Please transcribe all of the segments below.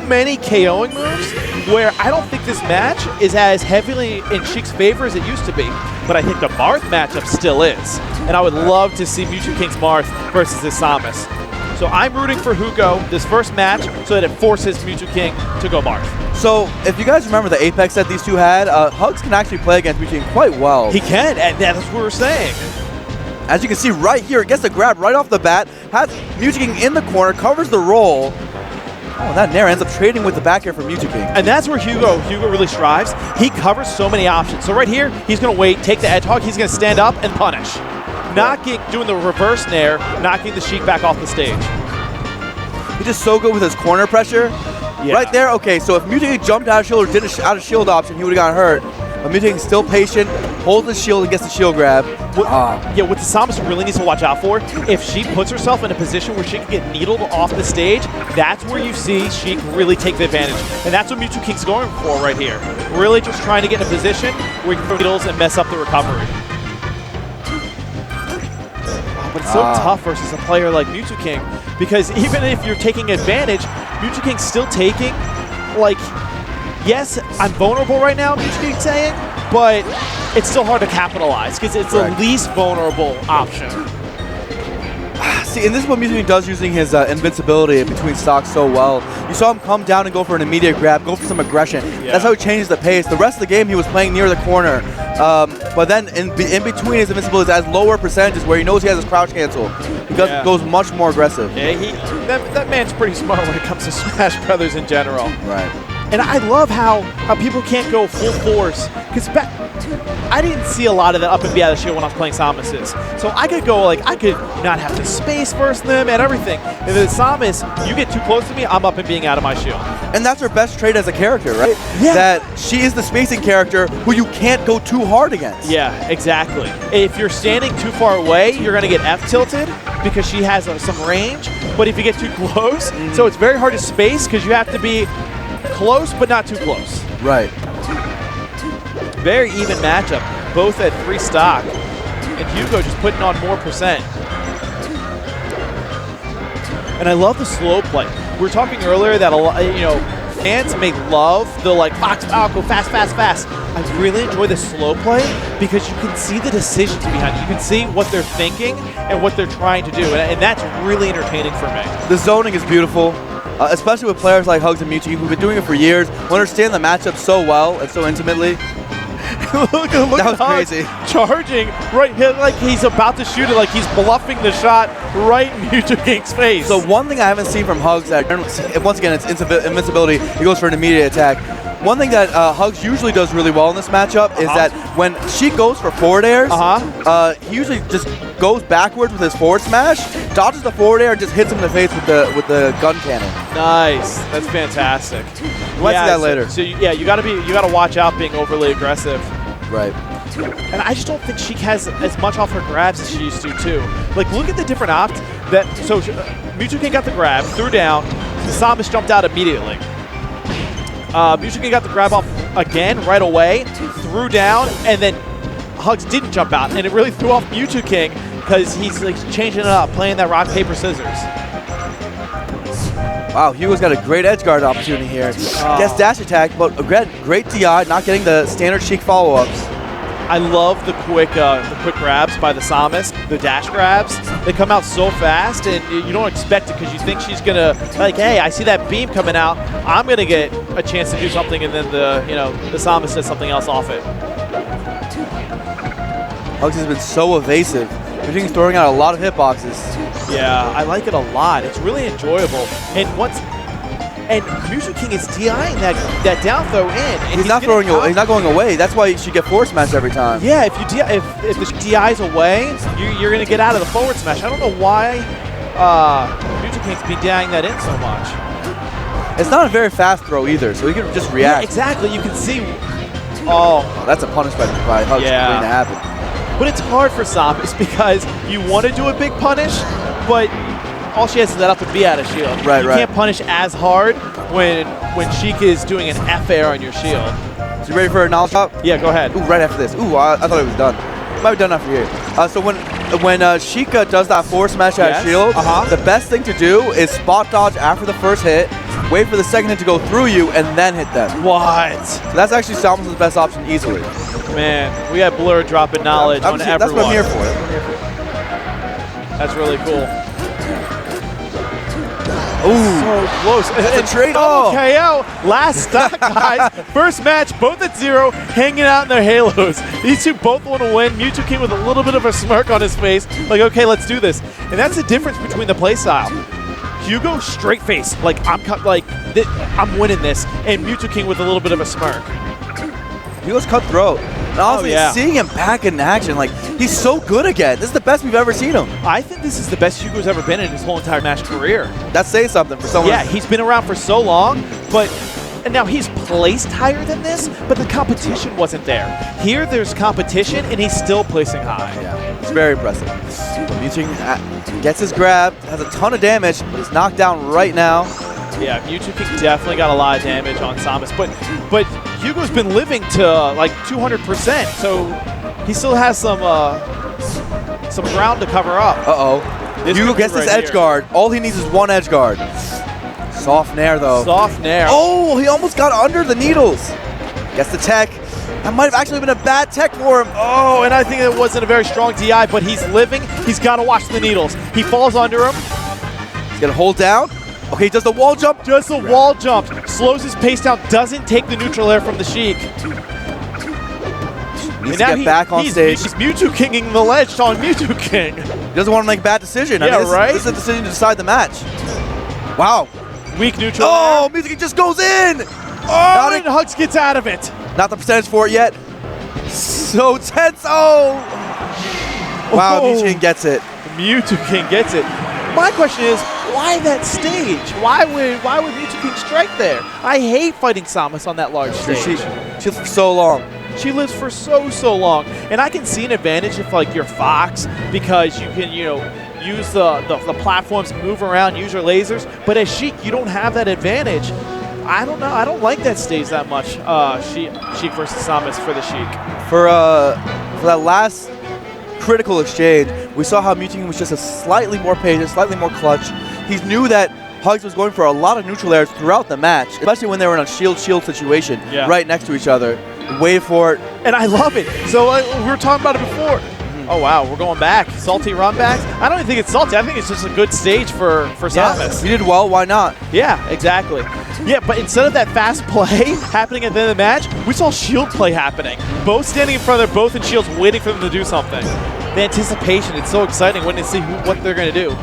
many KOing moves where I don't think this match is as heavily in Sheik's favor as it used to be, but I think the Marth matchup still is. And I would love to see Mew2King's Marth versus this Samus. So I'm rooting for HugS this first match so that it forces Mew2King to go Marth. So if you guys remember the Apex that these two had, HugS can actually play against Mew2King quite well. He can, and that's what we're saying. As you can see right here, it gets the grab right off the bat, has Mew2King in the corner, covers the roll. Oh, and that Nair ends up trading with the back air for Mew2King. And that's where HugS really strives. He covers so many options. So right here, he's going to wait, take the edge hog, he's going to stand up and punish. Doing the reverse Nair, knocking the Sheik back off the stage. He's just so good with his corner pressure. Yeah. Right there, okay, so if Mew2King jumped out of shield or did an out of shield option, he would have gotten hurt. But Mew2King's still patient, holds the shield and gets the shield grab. Yeah, what the Samus really needs to watch out for, if she puts herself in a position where she can get needled off the stage, that's where you see Sheik really take the advantage. And that's what Mew2King's going for right here. Really just trying to get in a position where he can throw needles and mess up the recovery. But it's so tough versus a player like Mew2King, because even if you're taking advantage, Mew2King's still taking, like, yes, I'm vulnerable right now, Mew2King's saying, but it's still hard to capitalize because it's the least vulnerable option. See, and this is what Mew2King does using his invincibility between stocks so well. You saw him come down and go for an immediate grab, go for some aggression. Yeah. That's how he changes the pace. The rest of the game, he was playing near the corner. But then in between his invincibilities, has lower percentages where he knows he has his crouch cancel. He goes much more aggressive. Yeah, that man's pretty smart when it comes to Smash Brothers in general. Right. And I love how people can't go full force, because I didn't see a lot of that up and be out of the shield when I was playing Samus's. So I could go, like, I could not have to space burst them and everything. If it's Samus, you get too close to me, I'm up and being out of my shield. And that's her best trait as a character, right? Yeah. That she is the spacing character who you can't go too hard against. Yeah, exactly. If you're standing too far away, you're going to get F-tilted because she has some range. But if you get too close, so it's very hard to space because you have to be close but not too close. Right. Very even matchup, both at 3 stock, and HugS just putting on more percent. And I love the slow play. We were talking earlier that a lot, fans may love the box out, go fast, fast, fast. I really enjoy the slow play because you can see the decisions behind it. You can see what they're thinking and what they're trying to do, and that's really entertaining for me. The zoning is beautiful. Especially with players like HugS and Mew2King who've been doing it for years, who understand the matchup so well and so intimately. look that was crazy. Charging right here like he's about to shoot it, like he's bluffing the shot right in Mew2King's face. So one thing I haven't seen from HugS, that once again it's invincibility, he goes for an immediate attack. One thing that HugS usually does really well in this matchup is that when she goes for forward airs, he usually just goes backwards with his forward smash, dodges the forward air, and just hits him in the face with the gun cannon. Nice, that's fantastic. We'll see that later. So yeah, you gotta watch out being overly aggressive. Right. And I just don't think Sheik has as much off her grabs as she used to too. Like, look at the different opts that. So Mew2King got the grab, threw down, Samus jumped out immediately. Mew2King got the grab off again right away, threw down, and then HugS didn't jump out, and it really threw off Mew2King because he's changing it up, playing that rock, paper, scissors. Wow, HugS got a great edge guard opportunity here. Gets dash attack, but again, great DI, not getting the standard Sheik follow-ups. I love the quick grabs by the Samus, the dash grabs. They come out so fast, and you don't expect it because you think she's gonna hey, I see that beam coming out, I'm gonna get a chance to do something, and then the Samus does something else off it. HugS has been so evasive. Mew2King's throwing out a lot of hitboxes. Yeah, I like it a lot. It's really enjoyable. And Mew2King is DIing that down throw in. And he's not going away. That's why you should get forward smash every time. Yeah, if the DI's away, you're gonna get out of the forward smash. I don't know why Mew2King's been DIing that in so much. It's not a very fast throw either, so he can just react. Yeah, exactly. You can see. Oh, that's a punish by HugS waiting to happen. But it's hard for Samus because you want to do a big punish, but all she has to let out to be out of shield. Right, you can't punish as hard when Sheik is doing an F air on your shield. So you ready for a knowledge drop? Yeah, go ahead. Ooh, right after this. Ooh, I thought it was done. Might be done after here. So when Sheik does that forward smash out of shield, the best thing to do is spot dodge after the first hit, wait for the second hit to go through you, and then hit them. What? So that's actually Samus' best option easily. Man, we had Blur dropping knowledge on everyone. That's what I'm here for. That's really cool. Ooh. So close. It's a trade-off. KO. Last stock, guys. First match, both at 0, hanging out in their halos. These two both want to win. Mew2King with a little bit of a smirk on his face. Like, okay, let's do this. And that's the difference between the playstyle. Hugo, straight face. Like, I'm winning this. And Mew2King with a little bit of a smirk. Hugo's cutthroat. And honestly, seeing him back in action, like, he's so good again. This is the best we've ever seen him. I think this is the best Hugo's ever been in his whole entire Smash career. That's saying something for someone. Yeah, he's been around for so long, and now he's placed higher than this, but the competition wasn't there. Here, there's competition, and he's still placing high. Yeah, it's very impressive. Mew2King gets his grab, has a ton of damage, but he's knocked down right now. Yeah, Mew2King definitely got a lot of damage on Samus, but Hugo's been living to like 200%, so he still has some ground to cover up. Hugo gets this edge guard. All he needs is one edge guard. Soft nair though. Soft nair. Oh, he almost got under the needles. Gets the tech. That might have actually been a bad tech for him. Oh, and I think it wasn't a very strong DI, but he's living. He's got to watch the needles. He falls under him. He's going to hold down. Okay, he does the wall jump. Just the wall jump. Slows his pace down. Doesn't take the neutral air from the Sheik. Needs to get back on stage. He's Mew2Kinging the ledge on Mew2King. He doesn't want to make a bad decision. Yeah, right? This is a decision to decide the match. Wow. Weak neutral air. Mew2King just goes in. Oh, and HugS gets out of it. Not the percentage for it yet. So tense. Oh. Wow, Mew2King gets it. Mew2King gets it. My question is, why that stage? Why would Mew2King strike there? I hate fighting Samus on that large stage. She lives for so long. She lives for so long. And I can see an advantage if like you're Fox, because you can, use the platforms, move around, use your lasers. But as Sheik, you don't have that advantage. I don't know. I don't like that stage that much. Sheik versus Samus for the Sheik. For that last critical exchange, we saw how Mew2King was just a slightly more patient, slightly more clutch. He knew that HugS was going for a lot of neutral airs throughout the match, especially when they were in a shield-shield situation right next to each other. Wait for it. And I love it. So we were talking about it before. Oh, wow, we're going back. Salty run backs? I don't even think it's salty. I think it's just a good stage for Samus. He did well, why not? Yeah, exactly. Yeah, but instead of that fast play happening at the end of the match, we saw shield play happening. Both standing in front of their both in shields, waiting for them to do something. The anticipation, it's so exciting when they see what they're going to do.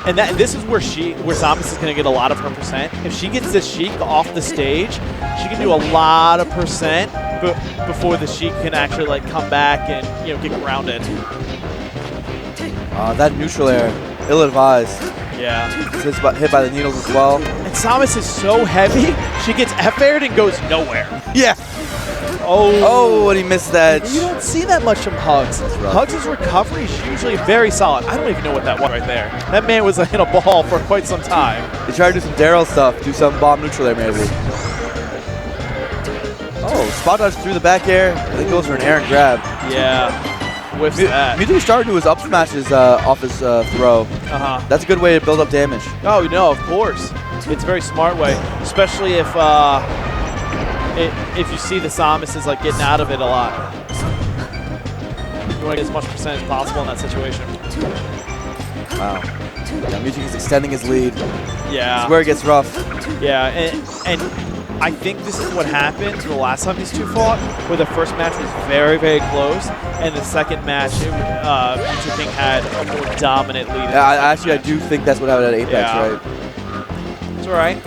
And this is where Samus is going to get a lot of her percent. If she gets the Sheik off the stage, she can do a lot of percent before the Sheik can actually like come back and get grounded. That neutral air, ill-advised. Yeah. It's hit by the needles as well. And Samus is so heavy, she gets F-aired and goes nowhere. Yeah. Oh, and he missed that. You don't see that much from HugS. HugS' recovery is usually very solid. I don't even know what that was right there. That man was in a ball for quite some time. He tried to do some Daryl stuff, do some bomb neutral there maybe. Oh, spot dodge through the back air. I think goes for an air and grab. Yeah, whiffs that. Mew2King started to do his up smashes off his throw. That's a good way to build up damage. Oh, no, of course. It's a very smart way, especially if you see the Samus is like getting out of it a lot. You want to get as much percent as possible in that situation. Wow. Yeah, Mew2King is extending his lead. Yeah. This is where it gets rough. Yeah, and I think this is what happened the last time these two fought, where the first match was very, very close, and the second match, Mew2King had a more dominant lead. Yeah, I do think that's what happened at Apex, right? It's all right.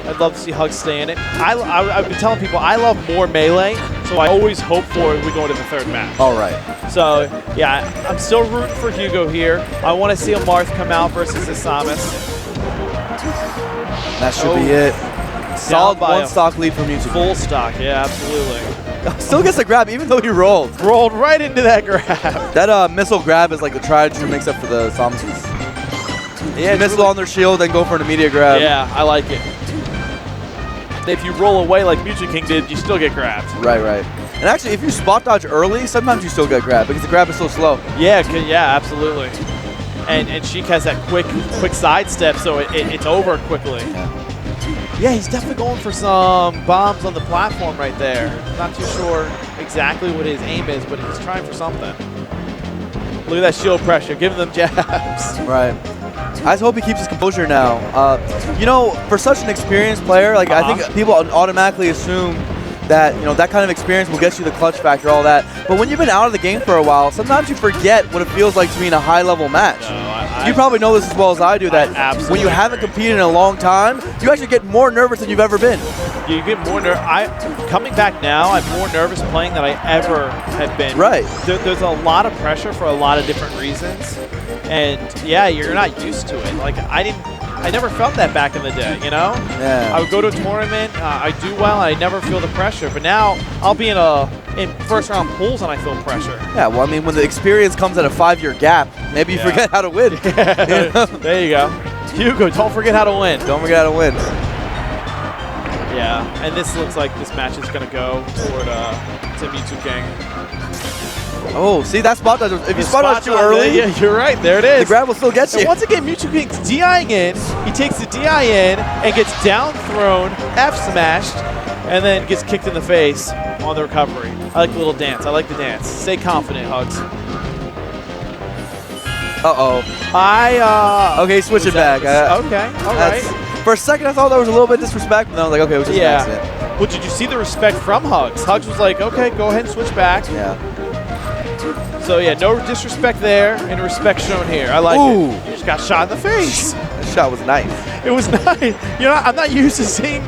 I'd love to see HugS stay in it. I've been telling people I love more melee, so I always hope for we go into the third match. All right. So, yeah, I'm still rooting for Hugo here. I want to see a Marth come out versus a Samus. That should be it. Solid one-stock lead for Mew2King. Full stock, yeah, absolutely. Still gets the grab, even though he rolled. Rolled right into that grab. That missile grab is like the tried true mix-up for the Samuses. Yeah, missile really on their shield, then go for an immediate grab. Yeah, I like it. If you roll away like Mew2King did, you still get grabbed. Right. And actually, if you spot dodge early, sometimes you still get grabbed because the grab is so slow. Yeah, absolutely. and Sheik has that quick sidestep, so it's over quickly. Yeah, he's definitely going for some bombs on the platform right there. Not too sure exactly what his aim is, but he's trying for something. Look at that shield pressure, giving them jabs. Right. I just hope he keeps his composure now. You know, for such an experienced player, like I think people automatically assume that, you know, that kind of experience will get you the clutch factor, all that. But when you've been out of the game for a while, sometimes you forget what it feels like to be in a high-level match. No, you probably know this as well as I do, that when you haven't competed in a long time, you actually get more nervous than you've ever been. You get more coming back now, I'm more nervous playing than I ever have been. Right. There's a lot of pressure for a lot of different reasons. And yeah, you're not used to it. Like I never felt that back in the day, you know? Yeah. I would go to a tournament, I do well, I never feel the pressure. But now I'll be in first round pools and I feel pressure. Yeah, well, I mean, when the experience comes at a 5-year gap, maybe you forget how to win. You know? There you go. Hugo, don't forget how to win. Don't forget how to win. Yeah, and this looks like this match is going to go toward to Mew2King. Oh, see, that spot dodge. If you spot dodge too early, yeah, you're right. There it is. The grab will still get you. And once again, Mew2King's DIing in. He takes the DI in and gets down thrown, F smashed, and then gets kicked in the face on the recovery. I like the little dance. I like the dance. Stay confident, HugS. Uh-oh. Okay, switch it back. Okay, all right. For a second, I thought that was a little bit disrespectful. And I was like, okay, it was just an accident. Well, did you see the respect from HugS? HugS was like, okay, go ahead and switch back. Yeah. So yeah, no disrespect there, and respect shown here. I like it. You just got shot in the face. That shot was nice. It was nice. You know, I'm not used to seeing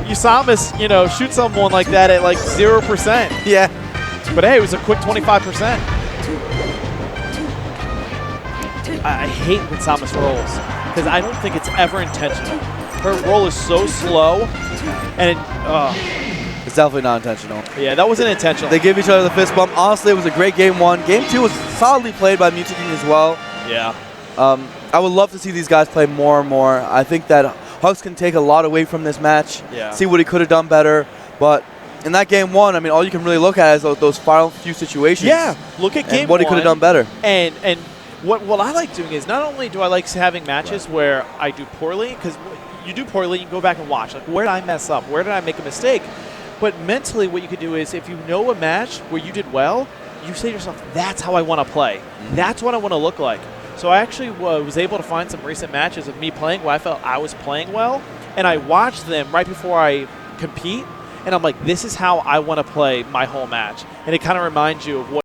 Samus, you know, shoot someone like that at like 0%. Yeah. But hey, it was a quick 25%. I hate when Samus rolls because I don't think it's ever intentional. Her roll is so slow, and it's definitely not intentional. Yeah, that wasn't intentional. They give each other the fist bump. Honestly, it was a great game one. Game two was solidly played by Mew2King as well. Yeah. I would love to see these guys play more and more. I think that HugS can take a lot away from this match. Yeah. See what he could have done better. But in that game one, I mean, all you can really look at is those final few situations. Yeah. Look at game one. What he could have done better. And what I like doing is not only do I like having matches where I do poorly, because you do poorly, you can go back and watch. Like, where did I mess up? Where did I make a mistake? But mentally, what you could do is if you know a match where you did well, you say to yourself, that's how I want to play. That's what I want to look like. So I actually was able to find some recent matches of me playing where I felt I was playing well, and I watched them right before I compete, and I'm like, this is how I want to play my whole match. And it kind of reminds you of what